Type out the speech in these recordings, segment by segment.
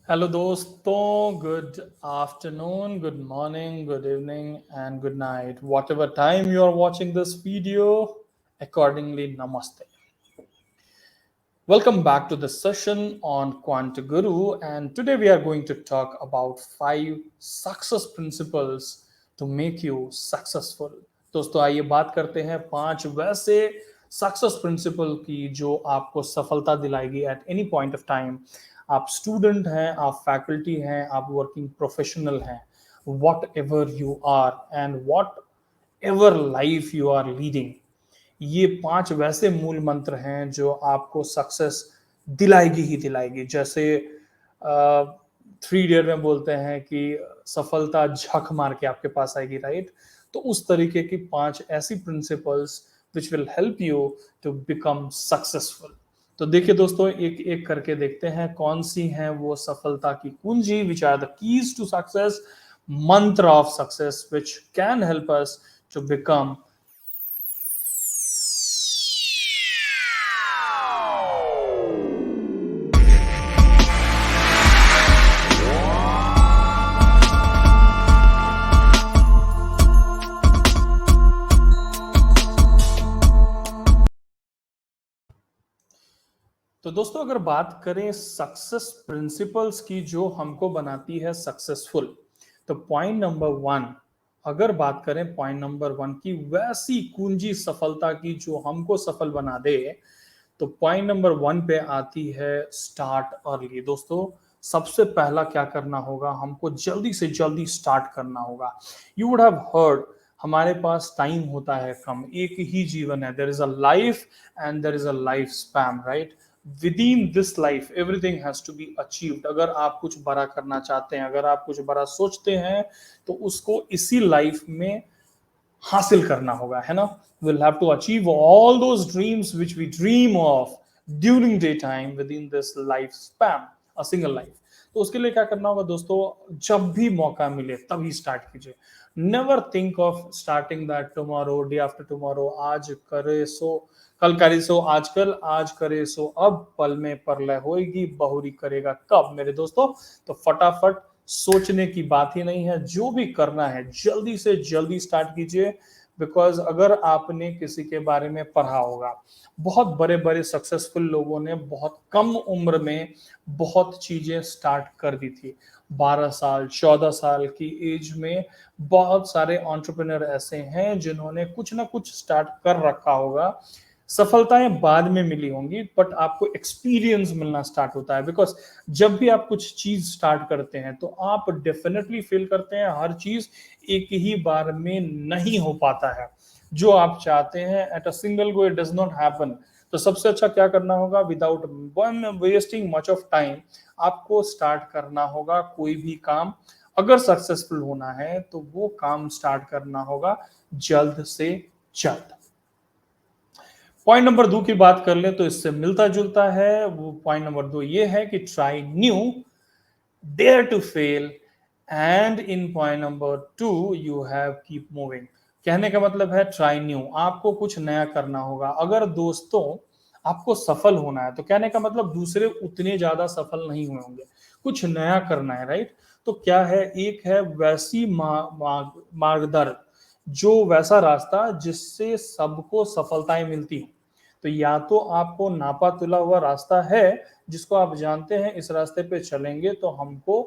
Hello दोस्तों, good afternoon, good morning, good evening and good night. Whatever time you are watching this video, accordingly, namaste. Welcome back to the session on Quant Guru, and today we are going to talk about 5 success principles to make you successful. दोस्तों आइए बात करते हैं 5 वैसे success principal की जो आपको सफलता दिलाएगी at any point of time. आप स्टूडेंट हैं, आप फैकल्टी हैं, आप वर्किंग प्रोफेशनल हैं, whatever you are and whatever life you are leading. ये 5 वैसे मूल मंत्र हैं जो आपको सक्सेस दिलाएगी ही दिलाएगी. जैसे 3 इडियट में बोलते हैं कि सफलता झक मार के आपके पास आएगी, राइट? तो उस तरीके की 5 ऐसी principles which will help you to become successful. तो देखिए दोस्तों, एक एक करके देखते हैं कौन सी हैं वो सफलता की कुंजी, which are the keys to success, mantra of success which can help us to become. तो दोस्तों अगर बात करें सक्सेस प्रिंसिपल्स की जो हमको बनाती है सक्सेसफुल, तो पॉइंट नंबर 1, अगर बात करें पॉइंट नंबर 1 की वैसी कुंजी सफलता की जो हमको सफल बना दे, तो पॉइंट नंबर 1 पे आती है स्टार्ट अर्ली. दोस्तों सबसे पहला क्या करना होगा, हमको जल्दी से जल्दी स्टार्ट करना होगा. यू वुड हैव हर्ड, हमारे पास टाइम होता है कम, एक ही जीवन है. There is a life and there is a life span, right? Within this life everything has to be achieved. अगर आप कुछ बड़ा करना चाहते हैं, अगर आप कुछ बड़ा सोचते हैं, तो उसको इसी लाइफ में हासिल करना होगा, है ना? We'll have to achieve all those dreams which we dream of during daytime within this lifespan, a single life. तो उसके लिए क्या करना होगा दोस्तों, जब भी मौका मिले तभी स्टार्ट कीजिए. Never think of starting that tomorrow, day after tomorrow. आज करे सो कल, करे सो आजकल, आज करे सो अब, पल में परलय होएगी, बहुरी करेगा कब. मेरे दोस्तों, तो फटाफट सोचने की बात ही नहीं है. जो भी करना है जल्दी से जल्दी स्टार्ट कीजिए. बिकॉज अगर आपने किसी के बारे में पढ़ा होगा, बहुत बड़े बड़े सक्सेसफुल लोगों ने बहुत कम उम्र में बहुत चीजें स्टार्ट कर दी थी. 12 साल 14 साल की एज में बहुत सारे एंटरप्रेन्योर ऐसे हैं जिन्होंने कुछ ना कुछ स्टार्ट कर रखा होगा. सफलताएं बाद में मिली होंगी, बट आपको एक्सपीरियंस मिलना स्टार्ट होता है. बिकॉज जब भी आप कुछ चीज स्टार्ट करते हैं तो आप डेफिनेटली फील करते हैं हर चीज एक ही बार में नहीं हो पाता है. जो आप चाहते हैं at a single go, it does not happen. तो सबसे अच्छा क्या करना होगा, without wasting much of time, आपको स्टार्ट करना होगा कोई भी काम. अगर सक्सेसफुल होना है तो वो काम स्टार्ट करना होगा जल्द से जल्द. पॉइंट नंबर 2 की बात कर ले तो इससे मिलता जुलता है. वो पॉइंट नंबर 2 ये है कि try new, dare to fail, and in point number 2 you have keep moving. कहने का मतलब है ट्राई न्यू, आपको कुछ नया करना होगा. अगर दोस्तों आपको सफल होना है तो कहने का मतलब दूसरे उतने ज्यादा सफल नहीं हुए होंगे, कुछ नया करना है, राइट? तो क्या है, एक है वैसी मार्गदर्शन, जो वैसा रास्ता जिससे सबको सफलताएं मिलती हैं. तो या तो आपको नापा तुला हुआ रास्ता है जिसको आप जानते हैं इस रास्ते पे चलेंगे तो हमको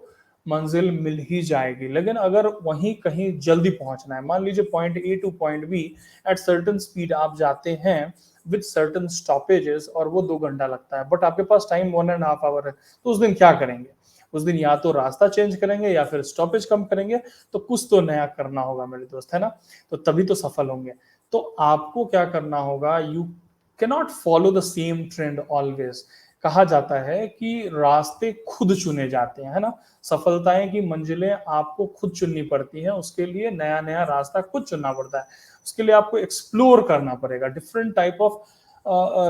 मंजिल मिल ही जाएगी. लेकिन अगर वहीं कहीं जल्दी पहुंचना है, मान लीजिए point A to point B at certain speed आप जाते हैं विद सर्टेन स्टॉपेजेस, और वो 2 घंटा लगता है, बट आपके पास टाइम 1.5 आवर है, तो उस दिन क्या करेंगे? उस दिन या तो रास्ता चेंज करेंगे या फिर स्टॉपेज कम करेंगे. तो कुछ तो नया करना होगा मेरे दोस्त, है ना? तो तभी तो सफल होंगे. तो आपको क्या करना होगा, you cannot follow the same trend always. कहा जाता है कि रास्ते खुद चुने जाते हैं, है ना? सफलताएं की मंजिलें आपको खुद चुननी पड़ती हैं, उसके लिए नया नया रास्ता खुद चुनना पड़ता है. उसके लिए आपको एक्सप्लोर करना पड़ेगा, डिफरेंट टाइप ऑफ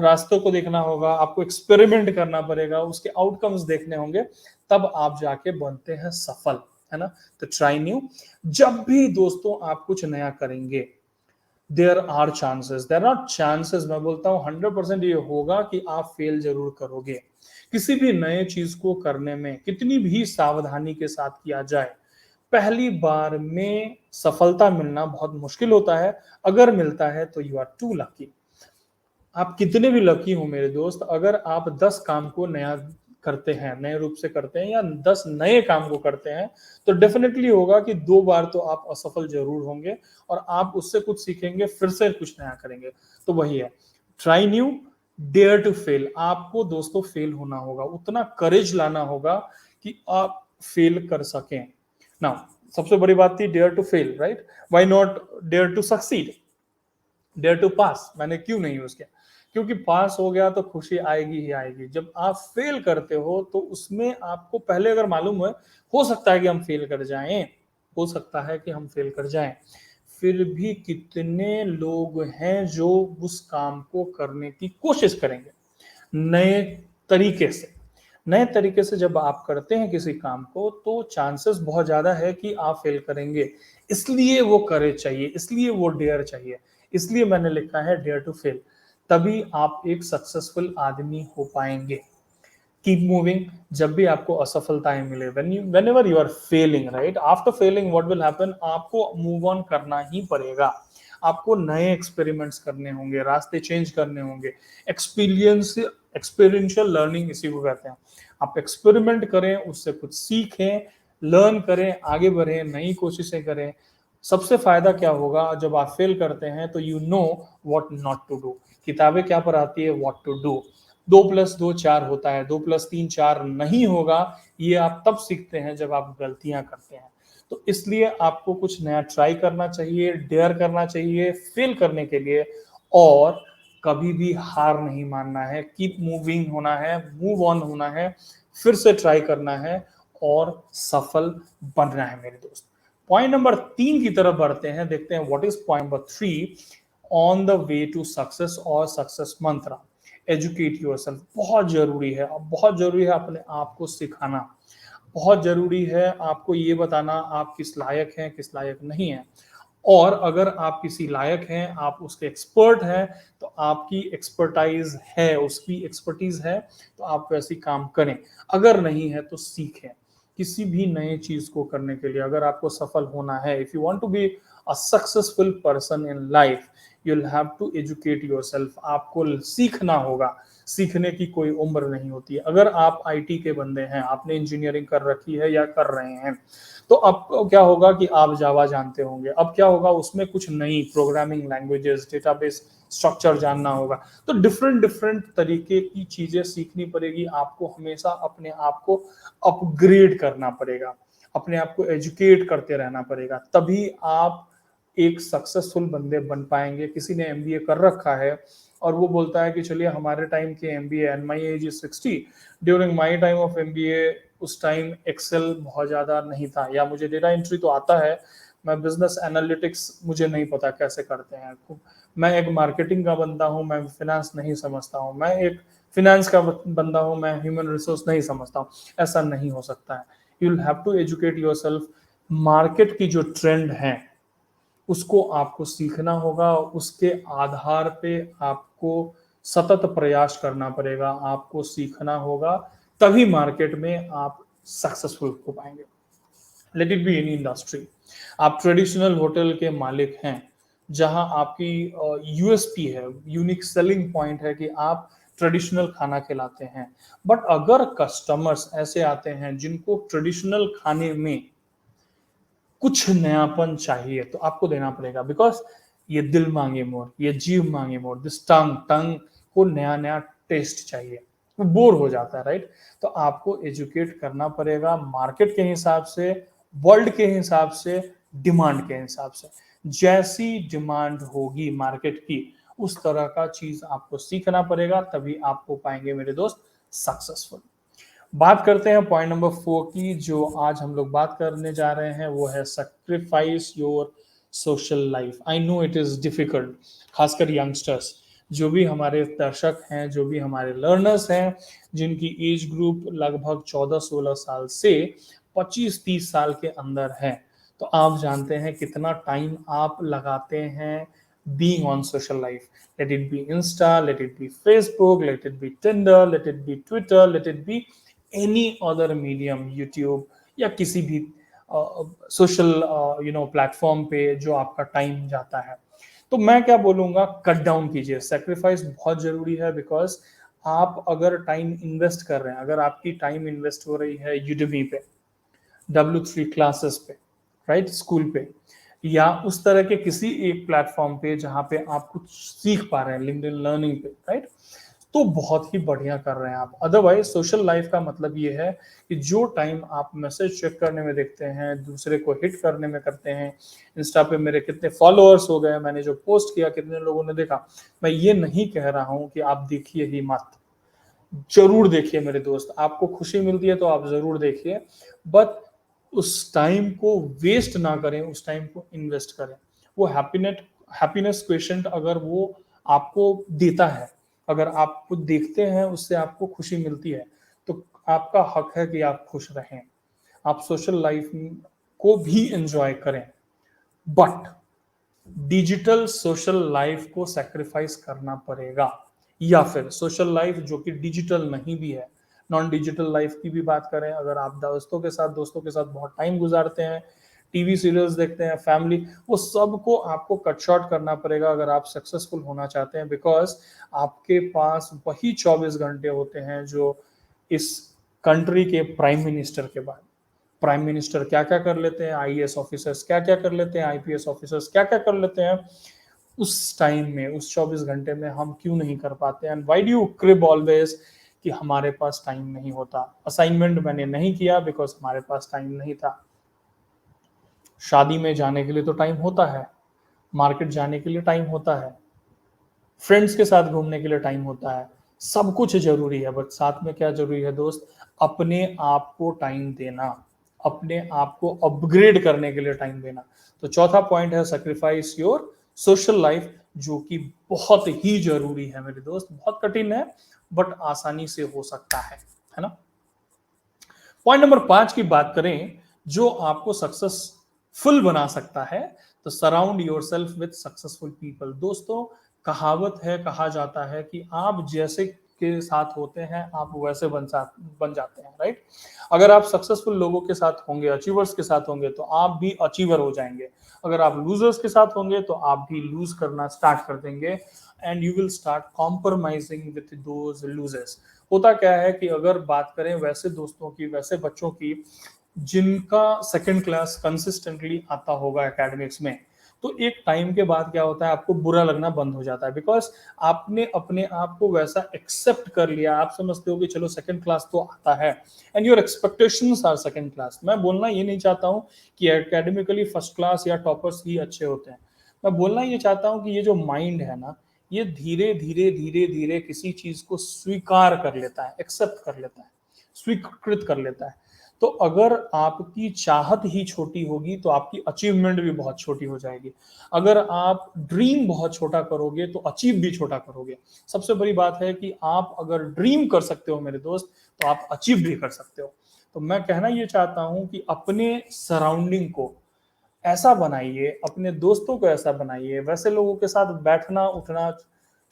रास्तों को देखना होगा, आपको एक्सपेरिमेंट करना पड़ेगा, उसके आउटकम्स देखने होंगे, तब आप जाके बनते हैं सफल, है ना? तो ट्राई न्यू. जब भी दोस्तों आप कुछ नया करेंगे, there are chances, there are chances, मैं बोलता हूँ 100% ये होगा कि आप फेल जरूर करोगे. किसी भी नए चीज को करने में कितनी भी सावधानी के साथ किया जाए, पहली बार में सफलता मिलना बहुत मुश्किल होता है। अगर मिलता है तो यू आर टू लकी। आप कितने भी लकी हो मेरे दोस्त, अगर आप 10 काम को नया करते हैं, नए रूप से करते हैं, या 10 नए काम को करते हैं, तो डेफिनेटली होगा कि 2 बार तो आप असफल जरूर होंगे और आप उससे कुछ सीखेंगे, फिर से कुछ नया करेंगे। तो वही है, try new, dare to fail. आपको दोस्तों फेल होना होगा, उतना करेज लाना होगा कि आप फेल कर सकें। नाउ सबसे बड़ी बात थी dare to fail, right? Why not dare to succeed, dare to pass? मैंने क्यों नहीं यूज किया? क्योंकि पास हो गया तो खुशी आएगी ही आएगी। जब आप फेल करते हो तो उसमें आपको पहले अगर मालूम हो सकता है कि हम फेल कर जाएं, हो सकता है कि हम फेल कर जाएं, फिर भी कितने लोग हैं जो उस काम को करने की कोशिश करेंगे नए तरीके से। नए तरीके से जब आप करते हैं किसी काम को, तो चांसेस बहुत ज्यादा है कि आप फेल करेंगे। इसलिए वो करेज चाहिए, इसलिए वो डेयर चाहिए, इसलिए मैंने लिखा है डेयर टू फेल। तभी आप एक सक्सेसफुल आदमी हो पाएंगे। Keep moving. जब भी आपको असफलताएं मिले, whenever you are failing, right, after failing what will happen, आपको मूव ऑन करना ही पड़ेगा। आपको नए एक्सपेरिमेंट्स करने होंगे, रास्ते चेंज करने होंगे। एक्सपीरियंशियल लर्निंग इसी को कहते हैं। आप एक्सपेरिमेंट करें, उससे कुछ सीखें, लर्न करें, आगे बढ़ें, नई कोशिशें करें। सबसे फायदा क्या होगा, जब आप फेल करते हैं तो you know what not to do. किताबें क्या पढ़ाती है? What to do. 2+2 4 होता है, 2+3 4 नहीं होगा। ये आप तब सीखते हैं जब आप गलतियां करते हैं। तो इसलिए आपको कुछ नया ट्राई करना चाहिए, डेयर करना चाहिए फेल करने के लिए, और कभी भी हार नहीं मानना है। कीप मूविंग होना है, मूव ऑन होना है, फिर से ट्राई करना है और सफल बनना है मेरे दोस्त। पॉइंट नंबर 3 की तरफ बढ़ते हैं, देखते हैं what is point number 3 on the way to success और सक्सेस मंत्र। एजुकेट योरसेल्फ बहुत जरूरी है। अब बहुत जरूरी है अपने आप को सिखाना, बहुत जरूरी है आपको ये बताना आप किस लायक हैं, किस लायक नहीं है। और अगर आप किसी लायक हैं, आप उसके एक्सपर्ट हैं, तो आपकी एक्सपर्टाइज है, उसकी एक्सपर्टीज है, तो आप वैसी काम करें। अगर नहीं है तो सीखें। किसी भी नए चीज को करने के लिए अगर आपको सफल होना है, if you want to be a successful person in life, you will have to educate yourself. आपको सीखना होगा। सीखने की कोई उम्र नहीं होती है। अगर आप आईटी के बंदे हैं, आपने इंजीनियरिंग कर रखी है या कर रहे हैं, तो अब क्या होगा कि आप जावा जानते होंगे। अब क्या होगा, उसमें कुछ नई प्रोग्रामिंग लैंग्वेजेस, डेटाबेस स्ट्रक्चर जानना होगा। तो डिफरेंट डिफरेंट तरीके की चीजें सीखनी पड़ेगी। आपको हमेशा अपने आप को अपग्रेड करना पड़ेगा, अपने आप को एजुकेट करते रहना पड़ेगा, तभी आप एक सक्सेसफुल बंदे बन पाएंगे। किसी ने एमबीए कर रखा है और वो बोलता है कि चलिए हमारे टाइम के MBA, and my age is 60, during my time of MBA, उस टाइम एक्सेल बहुत ज्यादा नहीं था, या मुझे डेटा एंट्री तो आता है, मैं बिजनेस एनालिटिक्स मुझे नहीं पता कैसे करते हैं, मैं एक मार्केटिंग का बंदा हूँ, मैं फिनेंस नहीं समझता हूँ, मैं एक फिनेंस का बंदा हूँ, मैं ह्यूमन रिसोर्स नहीं समझता हूँ। ऐसा नहीं हो सकता है। You will have to educate yourself. Market की जो ट्रेंड है उसको आपको सीखना होगा, उसके आधार पे आपको सतत प्रयास करना पड़ेगा, आपको सीखना होगा, तभी मार्केट में आप सक्सेसफुल हो पाएंगे। Let it be any industry. आप ट्रेडिशनल होटल के मालिक हैं, जहां आपकी यूएसपी है, यूनिक सेलिंग पॉइंट है कि आप ट्रेडिशनल खाना खिलाते हैं। बट अगर कस्टमर्स ऐसे आते हैं जिनको ट्रेडिशनल खाने में कुछ नयापन चाहिए, तो आपको देना पड़ेगा। बिकॉज ये दिल मांगे मोर, ये जीव मांगे मोर, दिस टंग टंग को नया नया टेस्ट चाहिए, वो बोर हो जाता है, राइट? तो आपको एजुकेट करना पड़ेगा मार्केट के हिसाब से, वर्ल्ड के हिसाब से, डिमांड के हिसाब से। जैसी डिमांड होगी मार्केट की, उस तरह का चीज आपको सीखना पड़ेगा, तभी आप हो पाएंगे मेरे दोस्त सक्सेसफुल। बात करते हैं पॉइंट नंबर 4 की। जो आज हम लोग बात करने जा रहे हैं वो है sacrifice your social life. I know it is difficult, खासकर यंगस्टर्स, जो भी हमारे दर्शक हैं, जो भी हमारे लर्नर्स हैं, जिनकी एज ग्रुप लगभग 14-16 साल से 25-30 साल के अंदर है। तो आप जानते हैं कितना टाइम आप लगाते हैं being on social life. Let it be Insta, let it be Facebook, let it be Tinder, let it be Twitter, let it be any other medium, YouTube या किसी भी सोशल प्लेटफॉर्म पे जो आपका टाइम जाता है। तो मैं क्या बोलूंगा, कट डाउन कीजिए। सेक्रीफाइस बहुत जरूरी है, बिकॉज आप अगर टाइम इन्वेस्ट कर रहे हैं, अगर आपकी टाइम इन्वेस्ट हो रही है यूडमी पे, W3 क्लासेस पे, राइट, स्कूल पे, या उस तरह के किसी एक प्लेटफॉर्म पे जहां पे आप कुछ सीख पा रहे हैं, लिंक्डइन लर्निंग पे, राइट, तो बहुत ही बढ़िया कर रहे हैं आप। अदरवाइज सोशल लाइफ का मतलब ये है कि जो टाइम आप मैसेज चेक करने में देखते हैं, दूसरे को हिट करने में करते हैं, इंस्टा पे मेरे कितने फॉलोअर्स हो गए, मैंने जो पोस्ट किया कितने लोगों ने देखा, मैं ये नहीं कह रहा हूं कि आप देखिए ही मत, जरूर देखिए मेरे दोस्त, आपको खुशी मिलती है तो आप जरूर देखिए, बट उस टाइम को वेस्ट ना करें, उस टाइम को इन्वेस्ट करें। वो हैप्पीनेस क्वेश्चन अगर वो आपको देता है, अगर आप कुछ देखते हैं उससे आपको खुशी मिलती है, तो आपका हक है कि आप खुश रहें, आप सोशल लाइफ को भी एंजॉय करें। बट डिजिटल सोशल लाइफ को सैक्रिफाइस करना पड़ेगा, या फिर सोशल लाइफ जो कि डिजिटल नहीं भी है, नॉन डिजिटल लाइफ की भी बात करें, अगर आप दोस्तों के साथ बहुत टाइम गुजारते हैं, टीवी सीरियल्स देखते हैं, फैमिली, वो सब को आपको कट शॉर्ट करना पड़ेगा अगर आप सक्सेसफुल होना चाहते हैं। बिकॉज आपके पास वही 24 घंटे होते हैं जो इस कंट्री के प्राइम मिनिस्टर के बाद, प्राइम मिनिस्टर क्या क्या कर लेते हैं, आईएएस ऑफिसर्स क्या क्या कर लेते हैं, आईपीएस ऑफिसर्स क्या क्या कर लेते हैं, उस टाइम में, उस 24 घंटे में हम क्यों नहीं कर पाते? And why do you crib always कि हमारे पास टाइम नहीं होता? असाइनमेंट मैंने नहीं किया बिकॉज हमारे पास टाइम नहीं था। शादी में जाने के लिए तो टाइम होता है, मार्केट जाने के लिए टाइम होता है, फ्रेंड्स के साथ घूमने के लिए टाइम होता है, सब कुछ जरूरी है, बट साथ में क्या जरूरी है दोस्त? अपने आप को टाइम देना, अपने आप को अपग्रेड करने के लिए टाइम देना। तो चौथा पॉइंट है सेक्रीफाइस योर सोशल लाइफ, जो कि बहुत ही जरूरी है मेरे दोस्त। बहुत कठिन है बट आसानी से हो सकता है ना। पॉइंट नंबर 5 की बात करें जो आपको सक्सेसफुल बना सकता है, तो surround yourself with successful people. दोस्तों, कहावत है, कहा जाता है कि आप जैसे के साथ होते हैं आप वैसे बन जाते हैं, राइट। अगर आप सक्सेसफुल लोगों के साथ होंगे, अचीवर्स के साथ होंगे, तो आप भी अचीवर हो जाएंगे। अगर आप लूजर्स के साथ होंगे तो आप भी लूज करना स्टार्ट कर देंगे, and you will start compromising with those losers. होता क्या है कि अगर बात करें वैसे दोस्तों की, वैसे बच्चों की जिनका सेकंड क्लास कंसिस्टेंटली आता होगा एकेडमिक्स में, तो एक टाइम के बाद क्या होता है, आपको बुरा लगना बंद हो जाता है, बिकॉज आपने अपने आप को वैसा एक्सेप्ट कर लिया। आप समझते हो कि चलो सेकंड क्लास तो आता है, and your expectations are second class. मैं बोलना ये नहीं चाहता हूँ कि एकेडमिकली फर्स्ट क्लास या टॉपर्स ही अच्छे होते हैं। मैं बोलना ये चाहता हूँ कि ये जो माइंड है ना, ये धीरे धीरे धीरे धीरे किसी चीज को स्वीकार कर लेता है, एक्सेप्ट कर लेता है, स्वीकृत कर लेता है। तो अगर आपकी चाहत ही छोटी होगी तो आपकी अचीवमेंट भी बहुत छोटी हो जाएगी। अगर आप ड्रीम बहुत छोटा करोगे तो अचीव भी छोटा करोगे। सबसे बड़ी बात है कि आप अगर ड्रीम कर सकते हो मेरे दोस्त, तो आप अचीव भी कर सकते हो। तो मैं कहना ये चाहता हूं कि अपने सराउंडिंग को ऐसा बनाइए, अपने दोस्तों को ऐसा बनाइए, वैसे लोगों के साथ बैठना उठना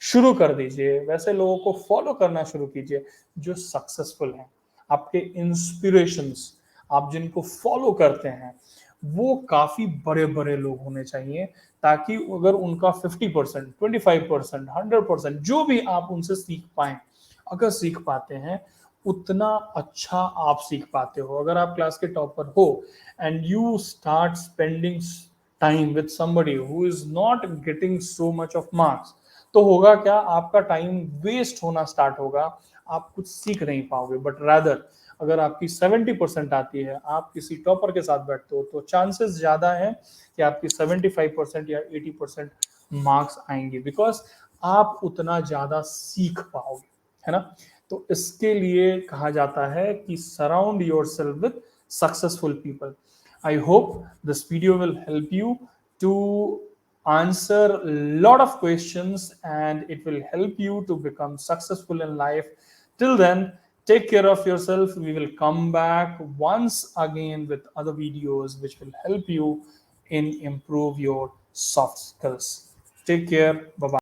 शुरू कर दीजिए, वैसे लोगों को फॉलो करना शुरू कीजिए जो सक्सेसफुल हैं। आपके इंस्पिरेशंस, आप जिनको फॉलो करते हैं, वो काफी बड़े बड़े लोग होने चाहिए, ताकि अगर उनका 50%, 25%, 100% जो भी आप उनसे सीख पाए, अगर सीख पाते हैं, उतना अच्छा आप सीख पाते हो। अगर आप क्लास के टॉपर हो and you start spending time with somebody who is not getting so much of marks, तो होगा क्या, आपका टाइम वेस्ट होना स्टार्ट होगा, आप कुछ सीख नहीं पाओगे। बट रादर अगर आपकी 70% आती है, आप किसी टॉपर के साथ बैठते हो, तो चांसेस ज्यादा है कि आपकी 75% या 80% मार्क्स आएंगे, बिकॉज आप उतना ज्यादा सीख पाओगे, है ना। तो इसके लिए कहा जाता है कि surround your self with successful people. I hope this video will help you to answer a lot of questions, and it will help you to become successful in life. Till then, take care of yourself. We will come back once again with other videos which will help you in improve your soft skills. Take care, bye.